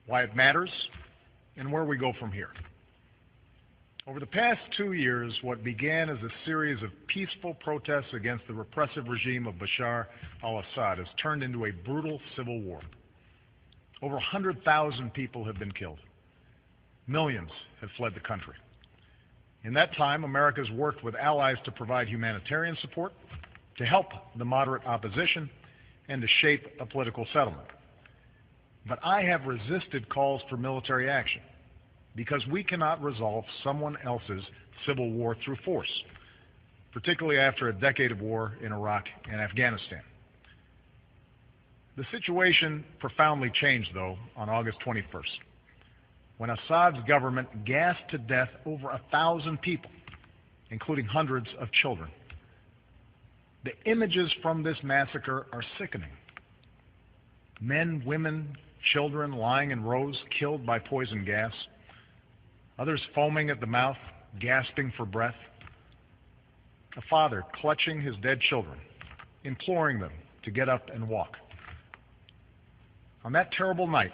why it matters, and where we go from here. Over the past 2 years, what began as a series of peaceful protests against the repressive regime of Bashar al-Assad has turned into a brutal civil war. Over 100,000 people have been killed. Millions have fled the country. In that time, America has worked with allies to provide humanitarian support, to help the moderate opposition, and to shape a political settlement. But I have resisted calls for military action because we cannot resolve someone else's civil war through force, particularly after a decade of war in Iraq and Afghanistan. The situation profoundly changed, though, on August 21st, when Assad's government gassed to death over 1,000 people, including hundreds of children. The images from this massacre are sickening. Men, women, children lying in rows, killed by poison gas. Others foaming at the mouth, gasping for breath. A father clutching his dead children, imploring them to get up and walk. On that terrible night,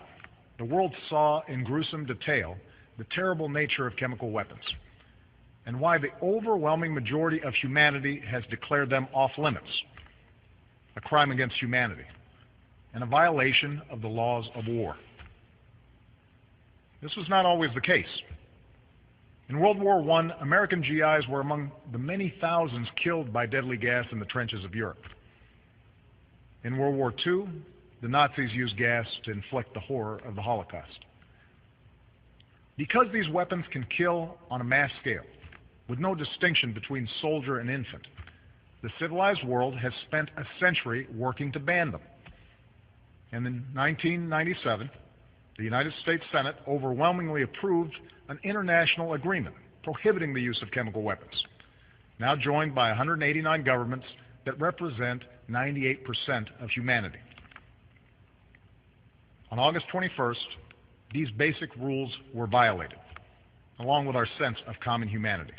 the world saw in gruesome detail the terrible nature of chemical weapons and why the overwhelming majority of humanity has declared them off limits, a crime against humanity, and a violation of the laws of war. This was not always the case. In World War I, American GIs were among the many thousands killed by deadly gas in the trenches of Europe. In World War II, the Nazis used gas to inflict the horror of the Holocaust. Because these weapons can kill on a mass scale, with no distinction between soldier and infant, the civilized world has spent a century working to ban them. And in 1997, the United States Senate overwhelmingly approved an international agreement prohibiting the use of chemical weapons, now joined by 189 governments that represent 98% of humanity. On August 21st, these basic rules were violated, along with our sense of common humanity.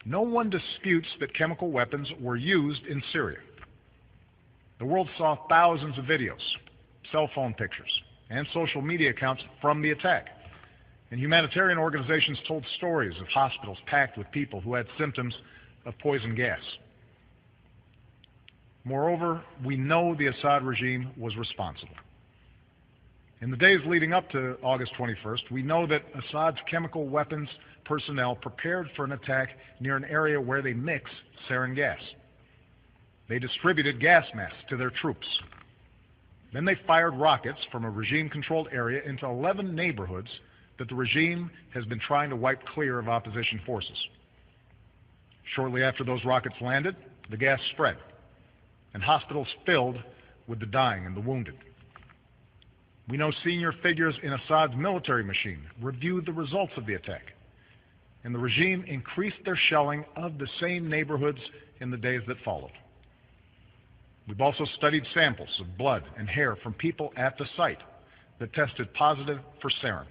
No one disputes that chemical weapons were used in Syria. The world saw thousands of videos, cell phone pictures, and social media accounts from the attack. And humanitarian organizations told stories of hospitals packed with people who had symptoms of poison gas. Moreover, we know the Assad regime was responsible. In the days leading up to August 21st, we know that Assad's chemical weapons personnel prepared for an attack near an area where they mix sarin gas. They distributed gas masks to their troops. Then they fired rockets from a regime-controlled area into 11 neighborhoods that the regime has been trying to wipe clear of opposition forces. Shortly after those rockets landed, the gas spread, and hospitals filled with the dying and the wounded. We know senior figures in Assad's military machine reviewed the results of the attack, and the regime increased their shelling of the same neighborhoods in the days that followed. We've also studied samples of blood and hair from people at the site that tested positive for sarin.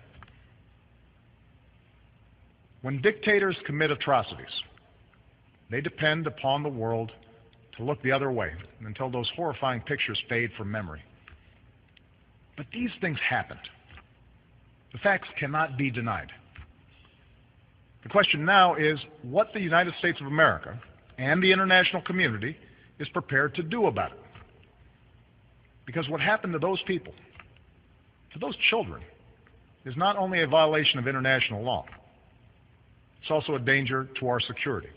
When dictators commit atrocities, they depend upon the world to look the other way until those horrifying pictures fade from memory. But these things happened. The facts cannot be denied. The question now is what the United States of America and the international community is prepared to do about it. Because what happened to those people, to those children, is not only a violation of international law, it's also a danger to our security.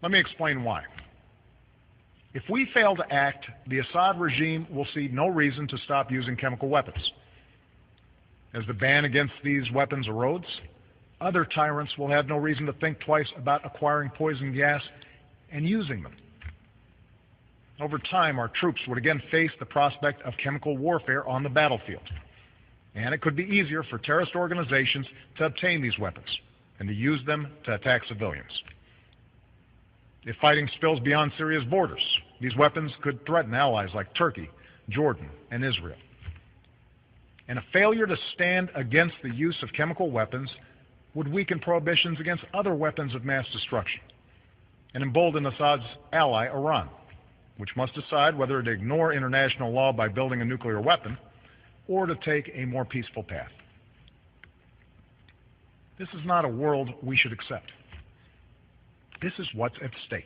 Let me explain why. If we fail to act, the Assad regime will see no reason to stop using chemical weapons. As the ban against these weapons erodes, other tyrants will have no reason to think twice about acquiring poison gas and using them. Over time, our troops would again face the prospect of chemical warfare on the battlefield, and it could be easier for terrorist organizations to obtain these weapons and to use them to attack civilians. If fighting spills beyond Syria's borders, these weapons could threaten allies like Turkey, Jordan, and Israel. And a failure to stand against the use of chemical weapons would weaken prohibitions against other weapons of mass destruction and embolden Assad's ally, Iran, which must decide whether to ignore international law by building a nuclear weapon or to take a more peaceful path. This is not a world we should accept. This is what's at stake.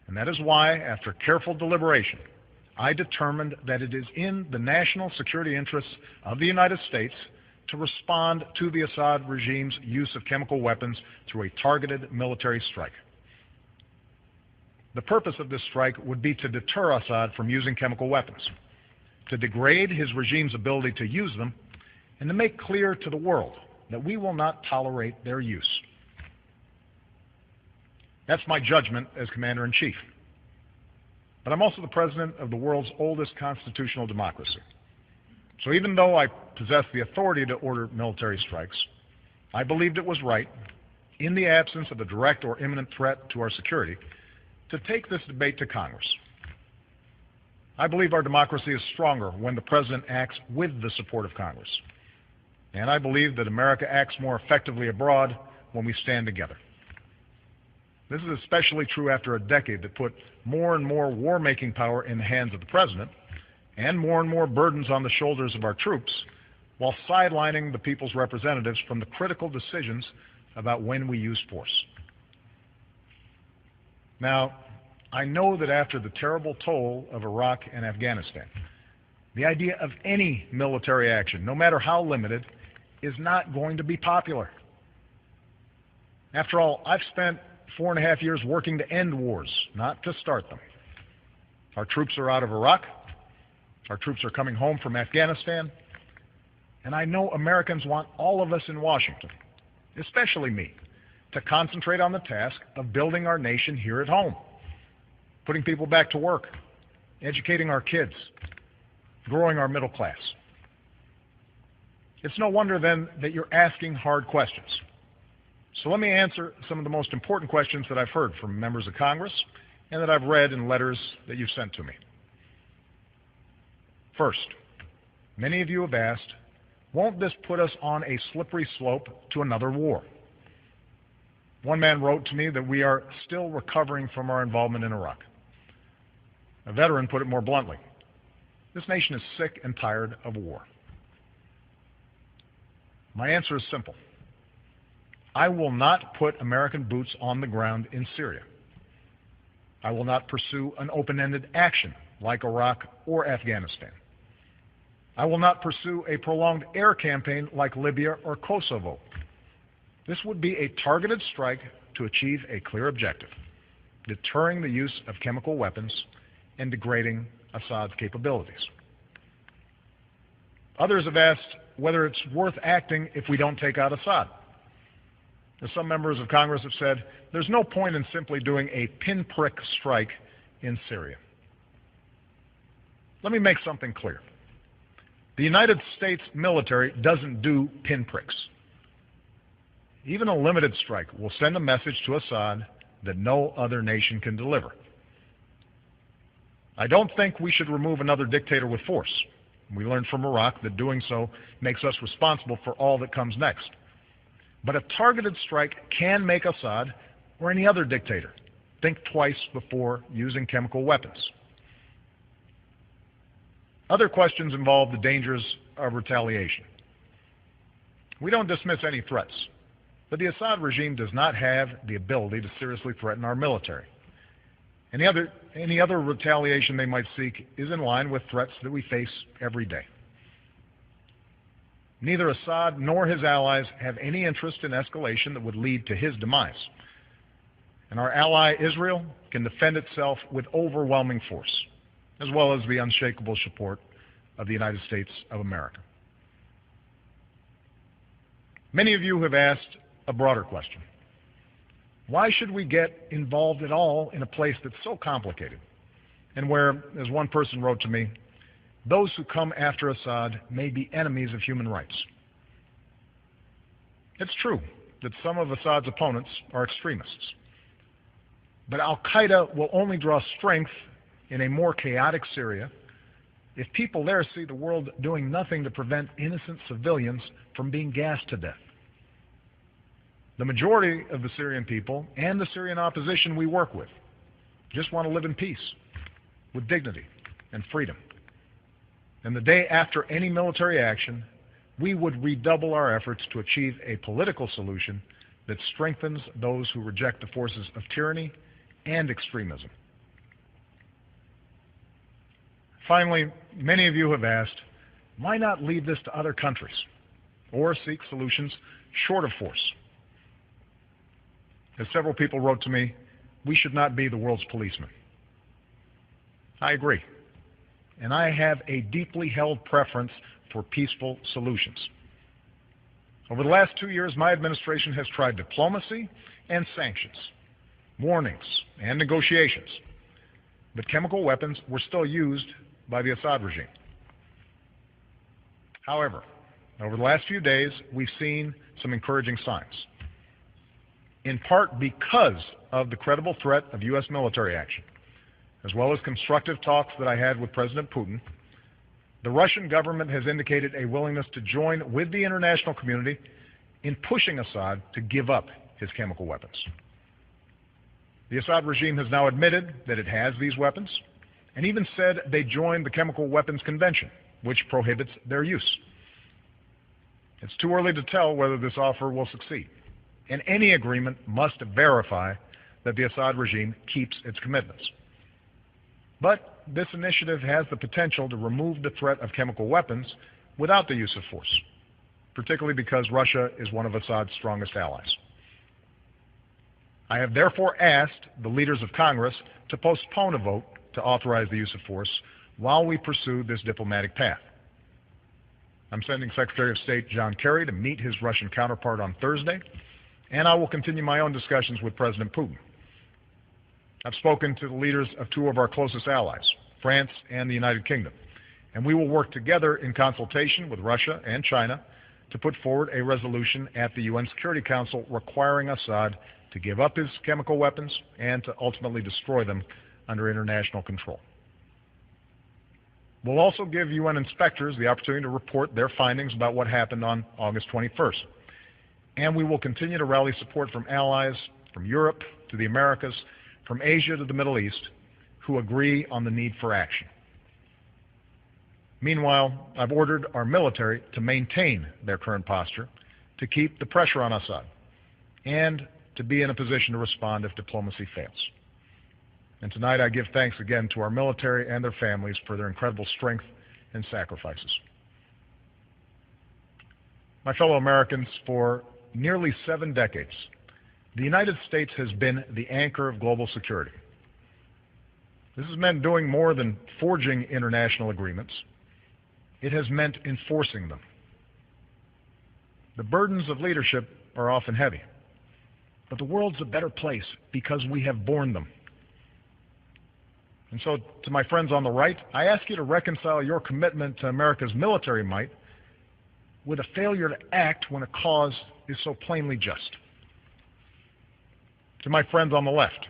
And that is why, after careful deliberation, I determined that it is in the national security interests of the United States to respond to the Assad regime's use of chemical weapons through a targeted military strike. The purpose of this strike would be to deter Assad from using chemical weapons, to degrade his regime's ability to use them, and to make clear to the world that we will not tolerate their use. That's my judgment as Commander-in-Chief. But I'm also the President of the world's oldest constitutional democracy. So even though I possess the authority to order military strikes, I believed it was right, in the absence of a direct or imminent threat to our security, to take this debate to Congress. I believe our democracy is stronger when the President acts with the support of Congress. And I believe that America acts more effectively abroad when we stand together. This is especially true after a decade that put more and more war-making power in the hands of the President and more burdens on the shoulders of our troops, while sidelining the people's representatives from the critical decisions about when we use force. Now, I know that after the terrible toll of Iraq and Afghanistan, the idea of any military action, no matter how limited, is not going to be popular. After all, I've spent 4.5 years working to end wars, not to start them. Our troops are out of Iraq. Our troops are coming home from Afghanistan. And I know Americans want all of us in Washington, especially me, to concentrate on the task of building our nation here at home, putting people back to work, educating our kids, growing our middle class. It's no wonder then that you're asking hard questions. So let me answer some of the most important questions that I've heard from members of Congress and that I've read in letters that you've sent to me. First, many of you have asked, won't this put us on a slippery slope to another war? One man wrote to me that we are still recovering from our involvement in Iraq. A veteran put it more bluntly. This nation is sick and tired of war. My answer is simple. I will not put American boots on the ground in Syria. I will not pursue an open-ended action like Iraq or Afghanistan. I will not pursue a prolonged air campaign like Libya or Kosovo. This would be a targeted strike to achieve a clear objective, deterring the use of chemical weapons and degrading Assad's capabilities. Others have asked whether it's worth acting if we don't take out Assad. As some members of Congress have said, there's no point in simply doing a pinprick strike in Syria. Let me make something clear. The United States military doesn't do pinpricks. Even a limited strike will send a message to Assad that no other nation can deliver. I don't think we should remove another dictator with force. We learned from Iraq that doing so makes us responsible for all that comes next. But a targeted strike can make Assad, or any other dictator, think twice before using chemical weapons. Other questions involve the dangers of retaliation. We don't dismiss any threats, but the Assad regime does not have the ability to seriously threaten our military. Any other retaliation they might seek is in line with threats that we face every day. Neither Assad nor his allies have any interest in escalation that would lead to his demise. And our ally Israel can defend itself with overwhelming force, as well as the unshakable support of the United States of America. Many of you have asked a broader question. Why should we get involved at all in a place that's so complicated, and where, as one person wrote to me, those who come after Assad may be enemies of human rights? It's true that some of Assad's opponents are extremists, but al-Qaeda will only draw strength in a more chaotic Syria if people there see the world doing nothing to prevent innocent civilians from being gassed to death. The majority of the Syrian people and the Syrian opposition we work with just want to live in peace, with dignity and freedom. And the day after any military action, we would redouble our efforts to achieve a political solution that strengthens those who reject the forces of tyranny and extremism. Finally, many of you have asked, why not leave this to other countries or seek solutions short of force? As several people wrote to me, we should not be the world's policeman. I agree, and I have a deeply held preference for peaceful solutions. Over the last 2 years, my administration has tried diplomacy and sanctions, warnings and negotiations, but chemical weapons were still used by the Assad regime. However, over the last few days, we've seen some encouraging signs. In part because of the credible threat of U.S. military action, as well as constructive talks that I had with President Putin, the Russian government has indicated a willingness to join with the international community in pushing Assad to give up his chemical weapons. The Assad regime has now admitted that it has these weapons, and even said they joined the Chemical Weapons Convention, which prohibits their use. It's too early to tell whether this offer will succeed, and any agreement must verify that the Assad regime keeps its commitments. But this initiative has the potential to remove the threat of chemical weapons without the use of force, particularly because Russia is one of Assad's strongest allies. I have therefore asked the leaders of Congress to postpone a vote to authorize the use of force while we pursue this diplomatic path. I'm sending Secretary of State John Kerry to meet his Russian counterpart on Thursday, and I will continue my own discussions with President Putin. I've spoken to the leaders of two of our closest allies, France and the United Kingdom, and we will work together in consultation with Russia and China to put forward a resolution at the UN Security Council requiring Assad to give up his chemical weapons and to ultimately destroy them under international control. We'll also give UN inspectors the opportunity to report their findings about what happened on August 21st. And we will continue to rally support from allies, from Europe to the Americas, from Asia to the Middle East, who agree on the need for action. Meanwhile, I've ordered our military to maintain their current posture, to keep the pressure on Assad, and to be in a position to respond if diplomacy fails. And tonight I give thanks again to our military and their families for their incredible strength and sacrifices. My fellow Americans, for nearly 7 decades, the United States has been the anchor of global security. This has meant doing more than forging international agreements. It has meant enforcing them. The burdens of leadership are often heavy, but the world's a better place because we have borne them. And so, to my friends on the right, I ask you to reconcile your commitment to America's military might with a failure to act when a cause is so plainly just. To my friends on the left,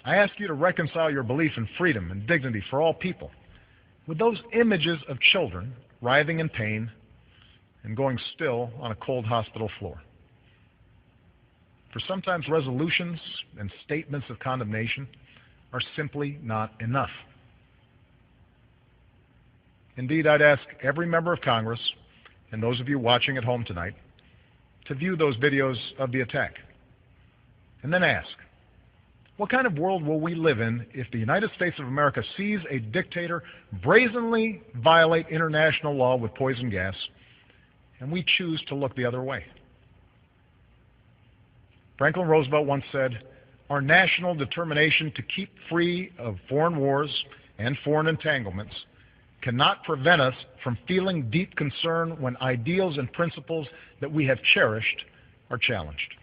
I ask you to reconcile your belief in freedom and dignity for all people with those images of children writhing in pain and going still on a cold hospital floor. For sometimes resolutions and statements of condemnation are simply not enough. Indeed, I'd ask every member of Congress, and those of you watching at home tonight, to view those videos of the attack. And then ask, what kind of world will we live in if the United States of America sees a dictator brazenly violate international law with poison gas, and we choose to look the other way? Franklin Roosevelt once said, "Our national determination to keep free of foreign wars and foreign entanglements cannot prevent us from feeling deep concern when ideals and principles that we have cherished are challenged."